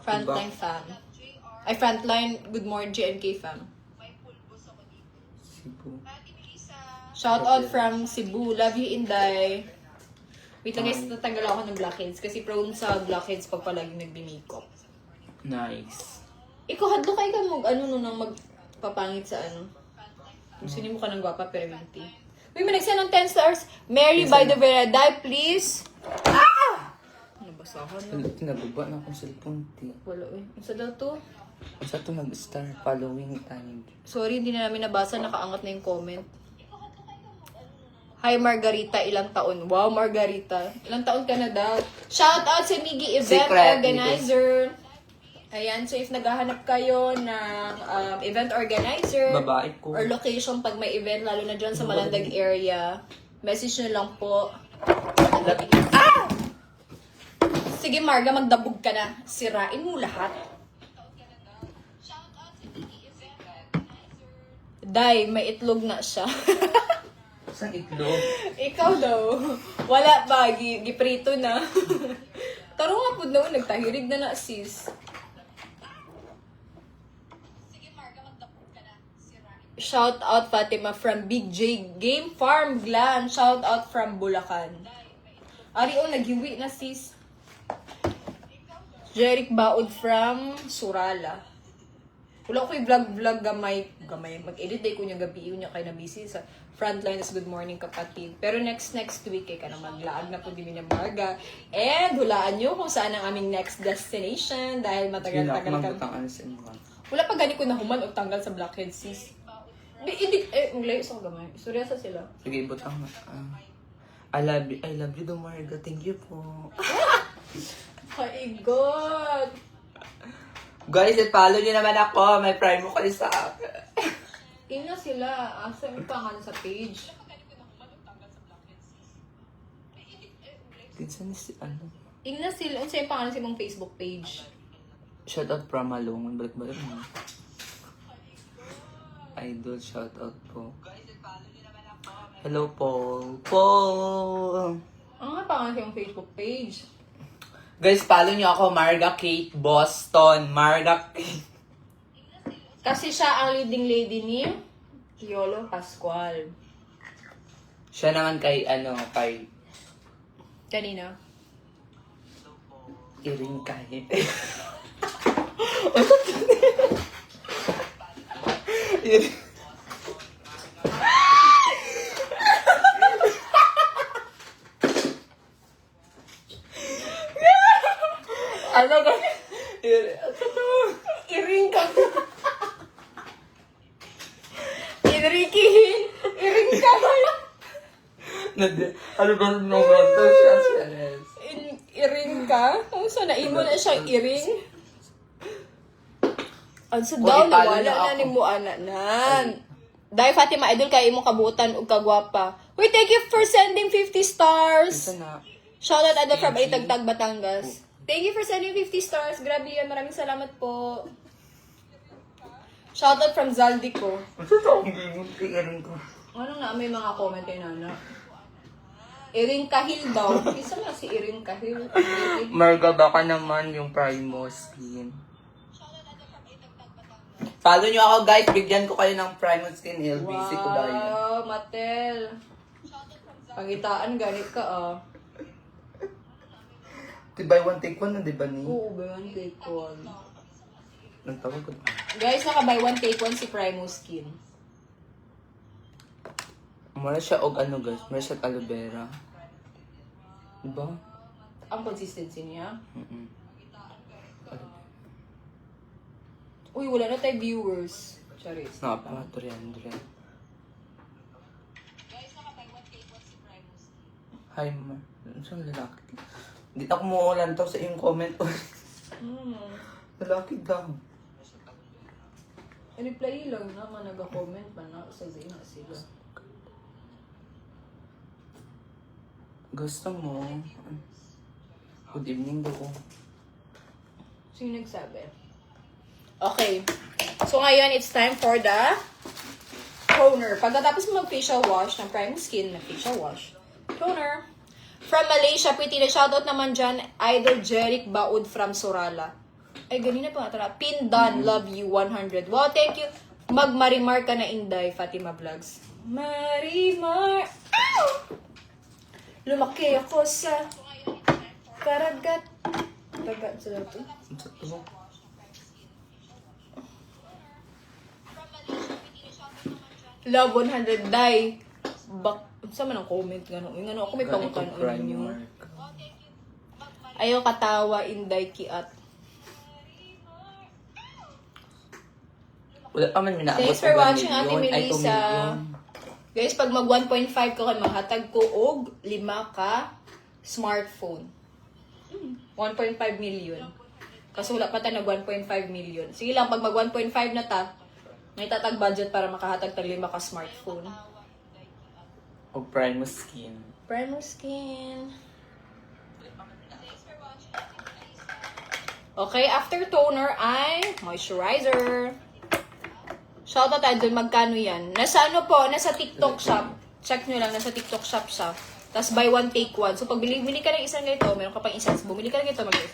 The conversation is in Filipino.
Frontline fam. Ay, Frontline, good morning, GNK fam. Cebu. Shout out from Cebu. Love you, Inday. Wait lang guys, tatanggal ako ng blackheads kasi prone sa blackheads pag palagi nagbi-makeup. Nice. Ikaw, hadlo kayo ka nang magpapangit sa ano. Gusto mo ka ng gwapa pero minty. Uy, may nagsend ng 10 stars. Mary by the Vereda, please. Ah! Nabasahan na. Tinababa na akong cellphone. Wala eh. Ang sa daw to? Sa ito nag-star following time. Sorry, hindi na namin nabasa. Nakaangat na yung comment. Hi, Margarita. Ilang taon? Wow, Margarita. Ilang taon ka na daw? Shout out sa Miggy Event Secret, Organizer. Ayan, so if naghahanap kayo ng event organizer Babae ko. or location pag may event, lalo na dyan sa Malandag area, message nyo lang po. Ah! Sige, Marga, magdabog ka na. Sirain mo lahat. Day, may itlog na siya. Saan itlog? Ikaw daw. Wala pa, giprito na. Taro nga po daw, nagtahirig na sis. Shout out Fatima from Big J Game Farm Glan. Shout out from Bulacan. Ari o, naghiwi na sis. Jeric Baod from Surala. Wala ko yung vlog gamay. Mag-edit day ko niya gabi yun niya kay na busy sa Frontline is good morning kapatid. Pero next week ka na maglaag na po din niya Marga. And hulaan niyo kung saan ang aming next destination dahil matagal-tagal ka. Wala pa gani ko na human o tanggal sa blackhead sis. Ulayo sa gamay. Suryasa sila. Sige, ibot ang I love you, Marga. Thank you po. My God! Guys, i-follow nyo naman ako. May prime mo kayo sa akin. Ina sila. Asa yung pangalan sa page? Tinsan si ano? Ina sila. Ano yung pangalan sa mong Facebook page? Shout out from Malong. Balik-balik mo. Idol, shout out po. Hello, Paul. Paul! Ano nga pangalan sa mong Facebook page? Guys, follow nyo ako, Marga Kate Boston. Marga Kate. Kasi siya ang leading lady ni Yolo Pascual. Siya naman kay, Kanina? Iring kahit. Ano ka? Iring ka. Enrique, iring ka. Ano ba nung ganito siya? Iring ka? Kung saan naimo na siyang iring? Ang sa daw, follow nawala na na ako. ni mo nan. Dahil Fatima Idol, kaya imong kabutan o kagwapa. Wait, thank you for sending 50 stars. Ito na. Shoutout Idol from Itagtag, Batangas. Thank you for sending 50 stars. Grabe yan. Maraming salamat po. Shoutout from Zaldico. Ito sa akong gaming kay Iring ko. Ano na may mga comment kay Nana? Iring Kahil daw. Isa na si Iring Kahil. Marga, baka naman yung Primo skin. Follow nyo ako guys, bigyan ko kayo ng Primo skin. LBC ko dahil. Wow, Matel. Pangitaan, ganit ka ah. Di buy one take one na, di ba ni? Oo, buy one take one. Nang tawag ko. Guys, naka-buy one take one si Primo Skin. Mura siya og ano guys, mura siya aloe vera. Diba? Ang consistency niya. Uy, wala na tayo viewers. Charis. Napa, 300. Hi, ma. Saan lalaki? Hindi ako muulan to sa iyong comment. Lalaki daw. Reply lang naman, nag-comment pa na. Sabi na sila. Gusto mo? Good evening daw. Sino nagsabi? Okay. So ngayon, it's time for the toner. Pagkatapos mo mag-facial wash ng Prime Skin na facial wash, toner. From Malaysia, pretty na shoutout naman dyan, Idol Jeric Baud from Surala. Ay, ganina pa nga. Tara. Pin done. Love you. 100. Wow, thank you. Mag-Marimar ka na, Inday. Fatima Vlogs. Marimar. Ow! Lumaki ako sa karagat. Karagat sa ito. Sa to. Love 100. Die. Sa man ang comment nga no? Yung ano, ako may pangutan Prime ninyo. mark. Ayaw katawa, Inday Kiat. Wala pa man minaabot. Thanks for og 1 watching, Ate million. Ay, 2 Melissa. million. Guys, pag mag 1.5 ko kayo, maghatag ko og 5 ka smartphone. 1.5 million. Kasi wala pa tayo nag 1.5 million. Sige lang, pag mag 1.5 na ta, may tatag budget para makahatag tag 5 ka smartphone. O Prime Skin. Primer skin. Okay, after toner ay moisturizer. Shoutout tayo dun, magkano yan? Nasa ano po, nasa TikTok shop. Check nyo lang, nasa TikTok shop siya. Tapos buy one, take one. So pag bili ka ng isang ganito, meron ka pang isang. Bumili ka ng ganito, mag